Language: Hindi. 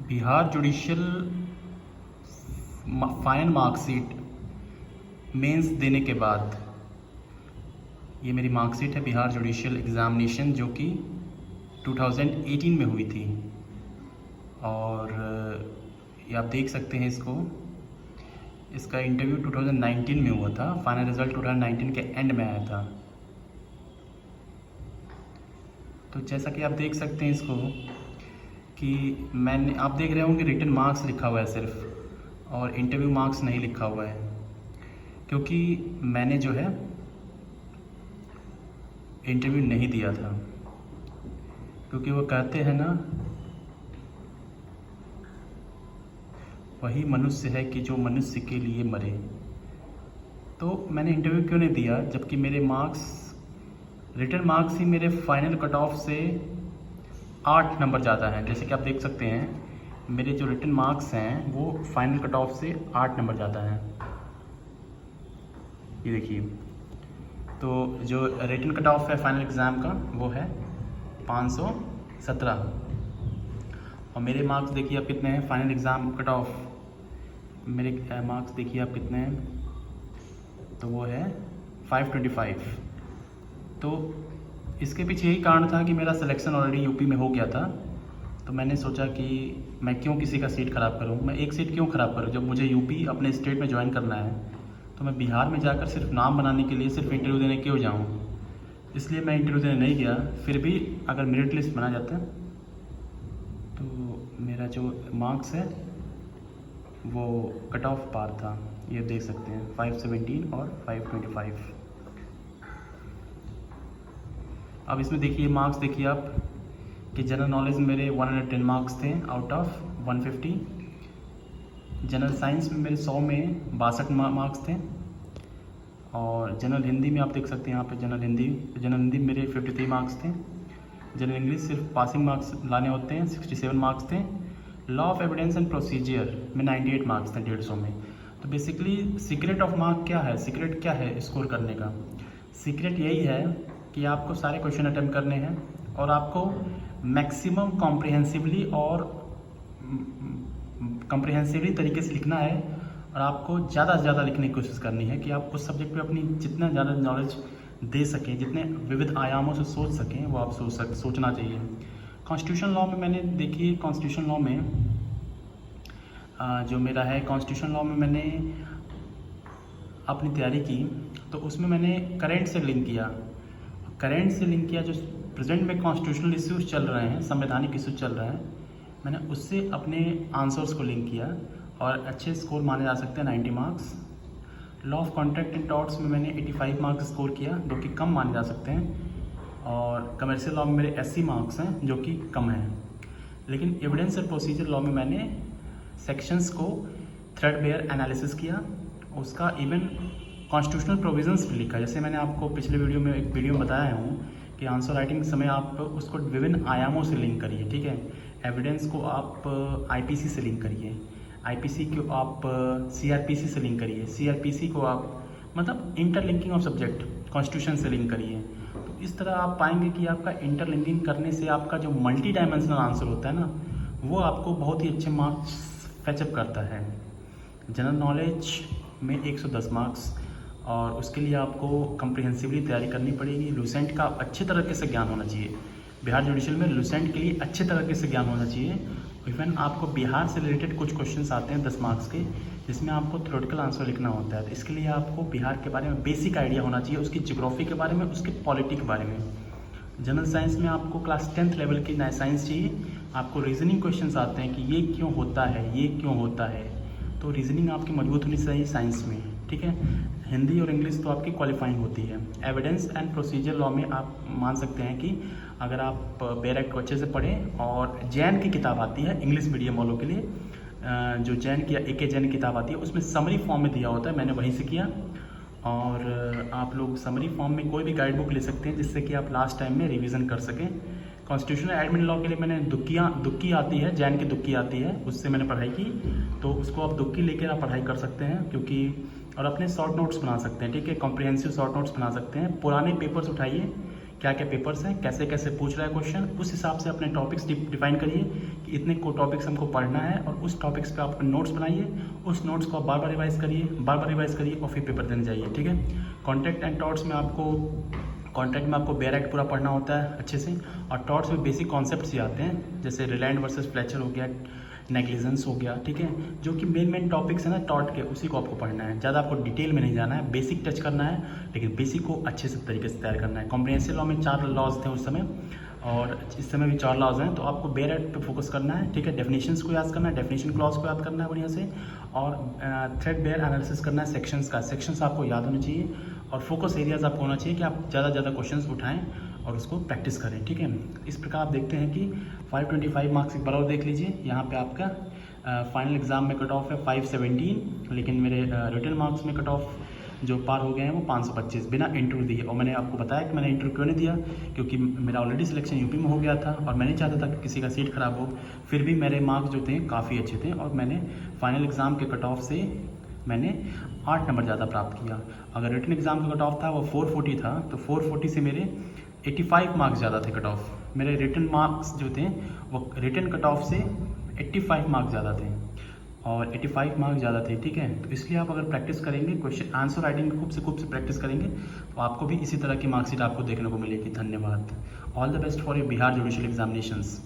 Bihar judicial final marksheet mains देने के बाद ये मेरी मार्कशीट है बिहार जुडिशियल एग्ज़ामिनेशन जो कि 2018 में हुई थी। और ये आप देख सकते हैं इसका इंटरव्यू 2019 में हुआ था। फाइनल रिज़ल्ट 2019 के एंड में आया था। तो जैसा कि आप देख सकते हैं कि आप देख रहे होंगे रिटन मार्क्स लिखा हुआ है सिर्फ, और इंटरव्यू मार्क्स नहीं लिखा हुआ है, क्योंकि मैंने जो है इंटरव्यू नहीं दिया था। क्योंकि वो कहते हैं ना, वही मनुष्य है कि जो मनुष्य के लिए मरे। तो मैंने इंटरव्यू क्यों नहीं दिया, जबकि मेरे रिटन मार्क्स ही मेरे फाइनल कट ऑफ से 8 नंबर ज़्यादा हैं। जैसे कि आप देख सकते हैं मेरे जो रिटन मार्क्स हैं वो फाइनल कट ऑफ से 8 नंबर ज़्यादा हैं। ये देखिए, तो जो रिटन कट ऑफ है फाइनल एग्ज़ाम का वो है 517, और मेरे मार्क्स देखिए आप कितने हैं। फाइनल एग्ज़ाम कट ऑफ मेरे मार्क्स देखिए आप कितने हैं, तो वो है 525। तो इसके पीछे यही कारण था कि मेरा सिलेक्शन ऑलरेडी यूपी में हो गया था। तो मैंने सोचा कि मैं क्यों किसी का सीट ख़राब करूं, मैं एक सीट क्यों ख़राब करूं जब मुझे यूपी अपने स्टेट में ज्वाइन करना है। तो मैं बिहार में जाकर सिर्फ नाम बनाने के लिए सिर्फ इंटरव्यू देने क्यों जाऊं, इसलिए मैं इंटरव्यू देने नहीं गया। फिर भी अगर मेरिट लिस्ट बना जाता तो मेरा जो मार्क्स है वो कट ऑफ पार था। ये देख सकते हैं 517 और 525। अब इसमें देखिए मार्क्स देखिए आप कि जनरल नॉलेज में मेरे 110 मार्क्स थे आउट ऑफ 150। जनरल साइंस में मेरे 100 में 62 मार्क्स थे। और जनरल हिंदी में आप देख सकते हैं यहाँ पे जनरल हिंदी में मेरे 53 मार्क्स थे। जनरल इंग्लिश सिर्फ पासिंग मार्क्स लाने होते हैं, 67 मार्क्स थे। Law of evidence and procedure में 98 मार्क्स थे 150 में। तो बेसिकली सीक्रेट ऑफ मार्क क्या है, सीक्रेट क्या है स्कोर करने का? सीक्रेट यही है कि आपको सारे क्वेश्चन अटेम्प्ट करने हैं और आपको मैक्सिमम कॉम्प्रिहेंसिवली तरीके से लिखना है, और आपको ज़्यादा से ज़्यादा लिखने की कोशिश करनी है कि आप उस सब्जेक्ट पे अपनी जितना ज़्यादा नॉलेज दे सकें, जितने विविध आयामों से सोच सकें वो आप सोचना चाहिए। कॉन्स्टिट्यूशन लॉ में मैंने देखिए, कॉन्स्टिट्यूशन लॉ में जो मेरा है कॉन्स्टिट्यूशन लॉ में मैंने अपनी तैयारी की, तो उसमें मैंने करंट से लिंक किया जो प्रेजेंट में कॉन्स्टिट्यूशनल इश्यूज चल रहे हैं, संवैधानिक इश्यूज चल रहे हैं, मैंने उससे अपने आंसर्स को लिंक किया और अच्छे स्कोर माने जा सकते हैं 90 marks. Law of contract and torts में मैंने 85 मार्क्स स्कोर किया, जो कि कम माने जा सकते हैं। और कमर्शियल लॉ में मेरे 80 मार्क्स हैं, जो कि कम हैं। लेकिन एविडेंस एंड प्रोसीजर लॉ में मैंने सेक्शंस को थ्रेडबेयर एनालिसिस किया, उसका इवन कॉन्स्टिट्यूशनल प्रोविजंस भी लिखा। जैसे मैंने आपको पिछले वीडियो में एक वीडियो में बताया हूँ कि आंसर राइटिंग समय आप उसको विभिन्न आयामों से लिंक करिए, ठीक है। एविडेंस को आप आईपीसी से लिंक करिए, आईपीसी को आप सीआरपीसी से लिंक करिए, सीआरपीसी को आप मतलब इंटरलिंकिंग ऑफ सब्जेक्ट कॉन्स्टिट्यूशन से लिंक करिए। तो इस तरह आप पाएंगे कि आपका इंटरलिंकिंग करने से आपका जो मल्टी डायमेंशनल आंसर होता है ना, वो आपको बहुत ही अच्छे मार्क्स फैचअप करता है। जनरल नॉलेज में 110 मार्क्स, और उसके लिए आपको कम्प्रिहेंसिवली तैयारी करनी पड़ेगी। लूसेंट का अच्छे तरीके से ज्ञान होना चाहिए। बिहार जुडिशियल में लूसेंट के लिए अच्छे तरीके से ज्ञान होना चाहिए। इवन आपको बिहार से रिलेटेड कुछ क्वेश्चंस आते हैं 10 मार्क्स के, जिसमें आपको थ्योरेटिकल आंसर लिखना होता है। तो इसके लिए आपको बिहार के बारे में बेसिक आइडिया होना चाहिए, उसकी ज्योग्राफी के बारे में, उसके पॉलिटी के बारे में। जनरल साइंस में आपको क्लास 10th लेवल की नया साइंस चाहिए। आपको रीजनिंग क्वेश्चंस आते हैं कि ये क्यों होता है, ये क्यों होता है। तो रीजनिंग आपकी मजबूत होनी चाहिए साइंस में, ठीक है। हिंदी और इंग्लिश तो आपकी क्वालिफाइंग होती है। एविडेंस एंड प्रोसीजर लॉ में आप मान सकते हैं कि अगर आप बेयर एक्ट को अच्छे से पढ़ें, और जैन की किताब आती है इंग्लिश मीडियम वालों के लिए, जो जैन की AK जैन की किताब आती है, उसमें समरी फॉर्म में दिया होता है, मैंने वहीं से किया। और आप लोग समरी फॉर्म में कोई भी गाइड बुक ले सकते हैं, जिससे कि आप लास्ट टाइम में रिवीजन कर सकें। कॉन्स्टिट्यूशनल एडमिन लॉ के लिए मैंने दुक्की आती है, जैन की दुक्की आती है, उससे मैंने पढ़ाई की। तो उसको आप दुक्की लेकर आप पढ़ाई कर सकते हैं, क्योंकि और अपने शॉर्ट नोट्स बना सकते हैं, ठीक है। कॉम्प्रिहेंसिव शॉर्ट नोट्स बना सकते हैं। पुराने पेपर्स उठाइए क्या क्या पेपर्स हैं, कैसे कैसे पूछ रहा है क्वेश्चन, उस हिसाब से अपने टॉपिक्स डिफाइन करिए कि इतने को टॉपिक्स हमको पढ़ना है, और उस टॉपिक्स पे आप नोट्स बनाइए, उस नोट्स को आप बार बार रिवाइज करिए और फिर पेपर देने जाइए, ठीक है। कॉन्ट्रैक्ट एंड टॉर्ट्स में आपको बेयर एक्ट पूरा पढ़ना होता है अच्छे से, और टॉर्ट्स में बेसिक कॉन्सेप्ट्स ही आते हैं, जैसे रिलायंट वर्सेस फ्लेचर हो गया, नेग्लिजेंस हो गया, ठीक है। जो कि मेन टॉपिक्स है ना टॉर्ट के, उसी को आपको पढ़ना है, ज़्यादा आपको डिटेल में नहीं जाना है, बेसिक टच करना है, लेकिन बेसिक को अच्छे से तरीके से तैयार करना है। कॉम्प्रिहेंसिव लॉ में 4 लॉज थे उस समय, और इस समय भी 4 लॉज हैं, तो आपको बेयर एक्ट पे फोकस करना है, ठीक है। डेफिनेशंस को याद करना है, डेफिनेशन क्लॉज को याद करना है बढ़िया से, और थ्रेड बेयर एनालिसिस करना है सेक्शंस का। सेक्शंस आपको याद होने चाहिए, और फोकस एरियाज आपको होना चाहिए कि आप ज़्यादा क्वेश्चंस उठाएं और उसको प्रैक्टिस करें, ठीक है। इस प्रकार आप देखते हैं कि 525 मार्क्स एक बार और देख लीजिए। यहाँ पे आपका फाइनल एग्ज़ाम में कट ऑफ है 517, लेकिन मेरे रिटन मार्क्स में कट ऑफ जो पार हो गए हैं वो 525 बिना इंटरव्यू दिए। और मैंने आपको बताया कि मैंने इंटरव्यू क्यों नहीं दिया, क्योंकि मेरा ऑलरेडी सिलेक्शन यूपी में हो गया था और मैं नहीं चाहता था कि किसी का सीट ख़राब हो। फिर भी मेरे मार्क्स जो थे काफ़ी अच्छे थे, और मैंने फाइनल एग्ज़ाम के कट ऑफ से मैंने 8 नंबर ज़्यादा प्राप्त किया। अगर रिटन एग्ज़ाम का कट ऑफ था वो 440 था, तो 440 से मेरे 85 मार्क्स ज़्यादा थे कट ऑफ। मेरे रिटन मार्क्स जो थे वो रिटन कट ऑफ से 85 मार्क्स ज़्यादा थे, और 85 मार्क्स ज़्यादा थे, ठीक है। तो इसलिए आप अगर प्रैक्टिस करेंगे, क्वेश्चन आंसर राइटिंग खूब से प्रैक्टिस करेंगे, तो आपको भी इसी तरह की मार्कशीट आपको देखने को मिलेगी। धन्यवाद। All the best for your Bihar judicial examinations.